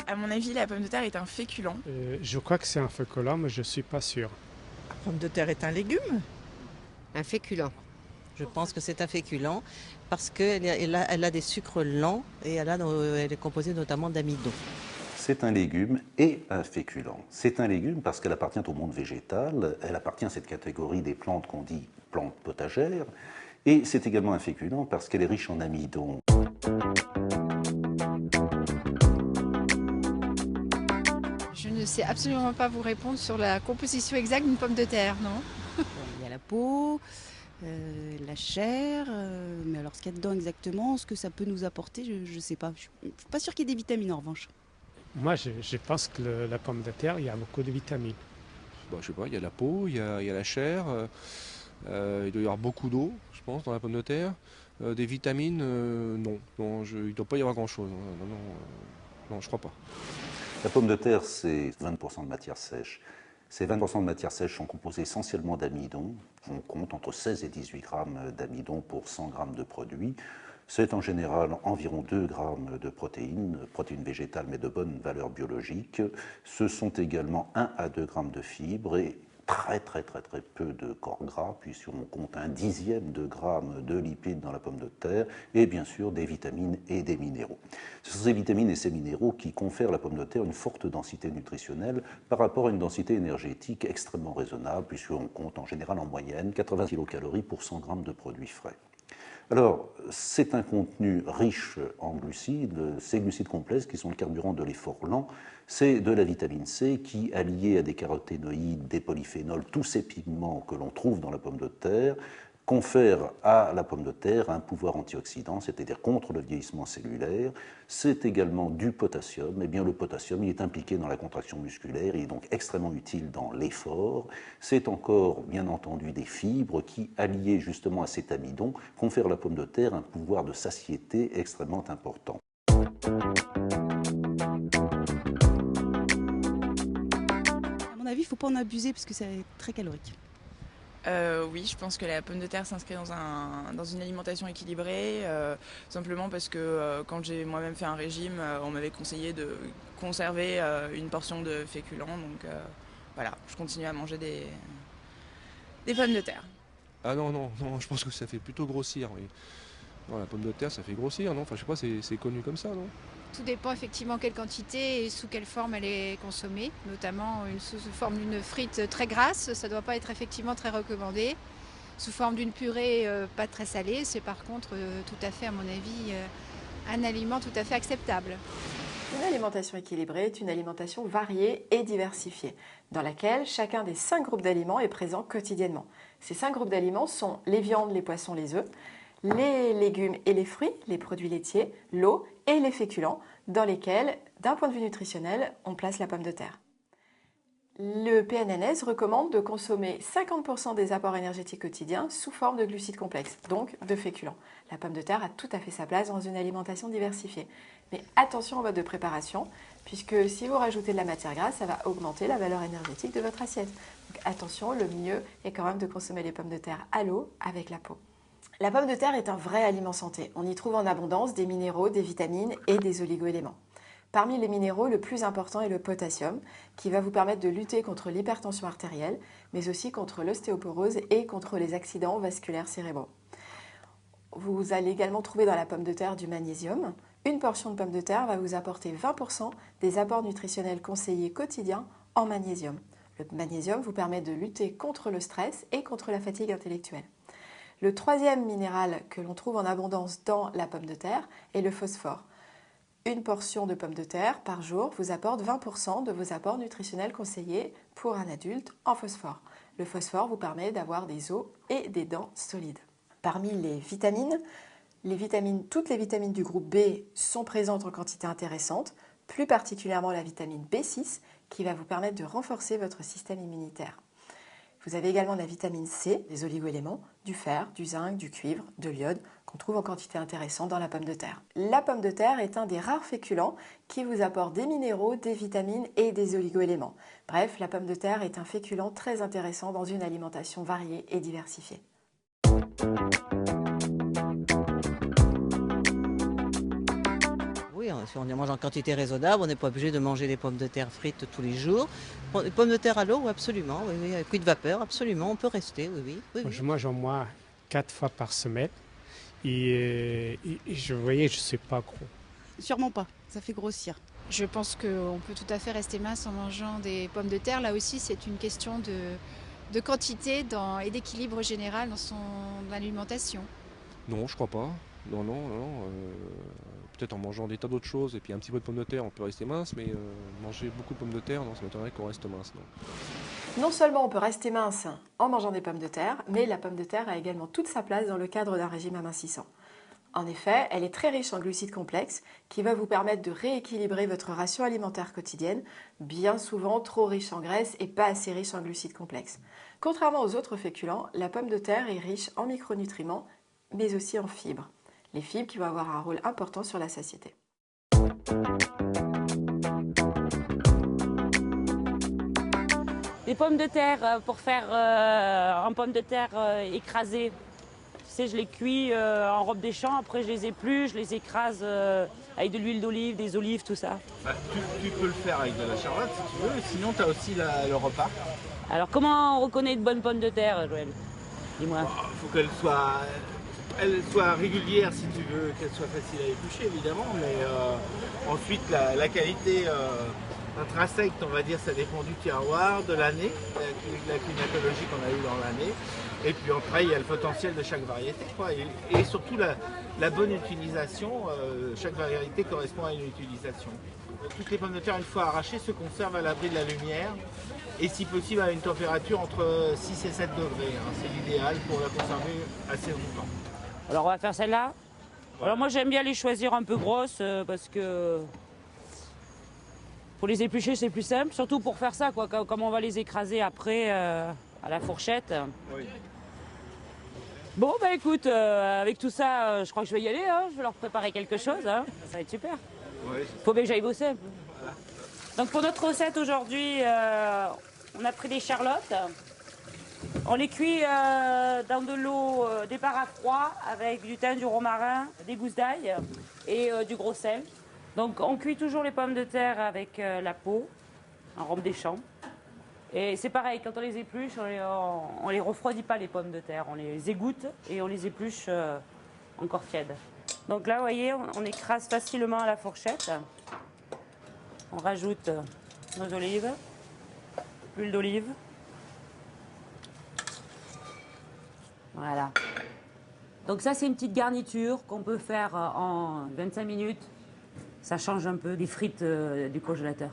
À mon avis, la pomme de terre est un féculent. Je crois que c'est un féculent, mais je ne suis pas sûr. La pomme de terre est un légume. Un féculent. Je pense que c'est un féculent parce qu'elle a des sucres lents et elle est composée notamment d'amidon. C'est un légume et un féculent. C'est un légume parce qu'elle appartient au monde végétal, elle appartient à cette catégorie des plantes qu'on dit plantes potagères, et c'est également un féculent parce qu'elle est riche en amidon. Je ne sais absolument pas vous répondre sur la composition exacte d'une pomme de terre, non? Il y a la peau, la chair, mais alors ce qu'il y a dedans exactement, ce que ça peut nous apporter, je ne sais pas. Je ne suis pas sûre qu'il y ait des vitamines en revanche. Moi, je pense que la pomme de terre, il y a beaucoup de vitamines. Bon, je sais pas, il y a la peau, il y a la chair, il doit y avoir beaucoup d'eau, je pense, dans la pomme de terre. Des vitamines, non, il ne doit pas y avoir grand-chose. Non, je crois pas. La pomme de terre, c'est 20% de matière sèche. Ces 20% de matière sèche sont composés essentiellement d'amidon. On compte entre 16 et 18 grammes d'amidon pour 100 grammes de produit. C'est en général environ 2 grammes de protéines végétales mais de bonne valeur biologique. Ce sont également 1 à 2 grammes de fibres et très peu de corps gras, puisqu'on compte 1/10 de gramme de lipides dans la pomme de terre, et bien sûr des vitamines et des minéraux. Ce sont ces vitamines et ces minéraux qui confèrent à la pomme de terre une forte densité nutritionnelle par rapport à une densité énergétique extrêmement raisonnable, puisqu'on compte en général en moyenne 80 kilocalories pour 100 grammes de produits frais. Alors, c'est un contenu riche en glucides, ces glucides complexes qui sont le carburant de l'effort lent, c'est de la vitamine C qui, alliée à des caroténoïdes, des polyphénols, tous ces pigments que l'on trouve dans la pomme de terre, confère à la pomme de terre un pouvoir antioxydant, c'est-à-dire contre le vieillissement cellulaire. C'est également du potassium. Eh bien, le potassium, il est impliqué dans la contraction musculaire, il est donc extrêmement utile dans l'effort. C'est encore, bien entendu, des fibres qui, alliées justement à cet amidon, confèrent à la pomme de terre un pouvoir de satiété extrêmement important. À mon avis, il ne faut pas en abuser parce que c'est très calorique. Oui, je pense que la pomme de terre s'inscrit dans une alimentation équilibrée, simplement parce que quand j'ai moi-même fait un régime, on m'avait conseillé de conserver une portion de féculents, donc voilà, je continue à manger des pommes de terre. Ah non, je pense que ça fait plutôt grossir, oui. Non, la pomme de terre, ça fait grossir, non? Enfin, je sais pas, c'est connu comme ça, non? Tout dépend effectivement quelle quantité et sous quelle forme elle est consommée, notamment sous forme d'une frite très grasse, ça ne doit pas être effectivement très recommandé. Sous forme d'une purée pas très salée, c'est par contre tout à fait, à mon avis, un aliment tout à fait acceptable. Une alimentation équilibrée est une alimentation variée et diversifiée, dans laquelle chacun des 5 groupes d'aliments est présent quotidiennement. Ces 5 groupes d'aliments sont les viandes, les poissons, les œufs, les légumes et les fruits, les produits laitiers, l'eau et les féculents, dans lesquels, d'un point de vue nutritionnel, on place la pomme de terre. Le PNNS recommande de consommer 50% des apports énergétiques quotidiens sous forme de glucides complexes, donc de féculents. La pomme de terre a tout à fait sa place dans une alimentation diversifiée. Mais attention au mode de préparation, puisque si vous rajoutez de la matière grasse, ça va augmenter la valeur énergétique de votre assiette. Donc attention, le mieux est quand même de consommer les pommes de terre à l'eau avec la peau. La pomme de terre est un vrai aliment santé. On y trouve en abondance des minéraux, des vitamines et des oligo-éléments. Parmi les minéraux, le plus important est le potassium, qui va vous permettre de lutter contre l'hypertension artérielle, mais aussi contre l'ostéoporose et contre les accidents vasculaires cérébraux. Vous allez également trouver dans la pomme de terre du magnésium. Une portion de pomme de terre va vous apporter 20% des apports nutritionnels conseillés quotidiens en magnésium. Le magnésium vous permet de lutter contre le stress et contre la fatigue intellectuelle. Le troisième minéral que l'on trouve en abondance dans la pomme de terre est le phosphore. Une portion de pomme de terre par jour vous apporte 20% de vos apports nutritionnels conseillés pour un adulte en phosphore. Le phosphore vous permet d'avoir des os et des dents solides. Parmi les vitamines, toutes les vitamines du groupe B sont présentes en quantité intéressante, plus particulièrement la vitamine B6 qui va vous permettre de renforcer votre système immunitaire. Vous avez également la vitamine C, des oligo-éléments, du fer, du zinc, du cuivre, de l'iode, qu'on trouve en quantité intéressante dans la pomme de terre. La pomme de terre est un des rares féculents qui vous apporte des minéraux, des vitamines et des oligo-éléments. Bref, la pomme de terre est un féculent très intéressant dans une alimentation variée et diversifiée. Oui, oui, si on les mange en quantité raisonnable, on n'est pas obligé de manger des pommes de terre frites tous les jours. Les pommes de terre à l'eau, oui, absolument, oui, oui, avec cuit de vapeur, absolument, on peut rester, oui, oui. Oui, oui. Je mange au moins 4 fois par semaine et je voyais, je ne suis pas gros. Sûrement pas, ça fait grossir. Je pense qu'on peut tout à fait rester mince en mangeant des pommes de terre. Là aussi, c'est une question de quantité et d'équilibre général dans son alimentation. Non, je crois pas. Non, non, non. Peut-être en mangeant des tas d'autres choses et puis un petit peu de pommes de terre, on peut rester mince, mais manger beaucoup de pommes de terre, non, ça m'étonnerait qu'on reste mince. Non. Non seulement on peut rester mince en mangeant des pommes de terre, mais la pomme de terre a également toute sa place dans le cadre d'un régime amincissant. En effet, elle est très riche en glucides complexes qui va vous permettre de rééquilibrer votre ration alimentaire quotidienne, bien souvent trop riche en graisse et pas assez riche en glucides complexes. Contrairement aux autres féculents, la pomme de terre est riche en micronutriments, mais aussi en fibres. Les fibres qui vont avoir un rôle important sur la satiété. Les pommes de terre, pour faire un pomme de terre écrasée. Tu sais, je les cuis en robe des champs, après je les épluche, je les écrase avec de l'huile d'olive, des olives, tout ça. Bah, tu peux le faire avec de la charlotte si tu veux, sinon tu as aussi le repas. Alors comment on reconnaît une bonne pomme de terre, Joël? Dis-moi. Il faut qu'elle soit régulière si tu veux, qu'elle soit facile à éplucher évidemment, mais ensuite la qualité intrinsèque, on va dire, ça dépend du terroir, de l'année, la climatologie qu'on a eue dans l'année. Et puis après, il y a le potentiel de chaque variété, quoi. Et surtout la bonne utilisation. Chaque variété correspond à une utilisation. Toutes les pommes de terre, une fois arrachées, se conservent à l'abri de la lumière et si possible à une température entre 6 et 7 degrés. C'est l'idéal pour la conserver assez longtemps. Alors on va faire celle-là. Ouais. Alors moi j'aime bien les choisir un peu grosses parce que pour les éplucher c'est plus simple. Surtout pour faire ça, quoi, comme on va les écraser après à la fourchette. Oui. Bon bah écoute, avec tout ça, je crois que je vais y aller, hein. Je vais leur préparer quelque chose, hein. Ça va être super. Ouais, faut bien que j'aille bosser. Voilà. Donc pour notre recette aujourd'hui, on a pris des charlottes. On les cuit dans de l'eau, départ à froid, avec du thym, du romarin, des gousses d'ail et du gros sel. Donc on cuit toujours les pommes de terre avec la peau, en robe des champs. Et c'est pareil, quand on les épluche, on les refroidit pas les pommes de terre, on les égoutte et on les épluche encore tièdes. Donc là, vous voyez, on écrase facilement à la fourchette. On rajoute nos olives, l'huile d'olive. Voilà. Donc ça, c'est une petite garniture qu'on peut faire en 25 minutes. Ça change un peu des frites du congélateur.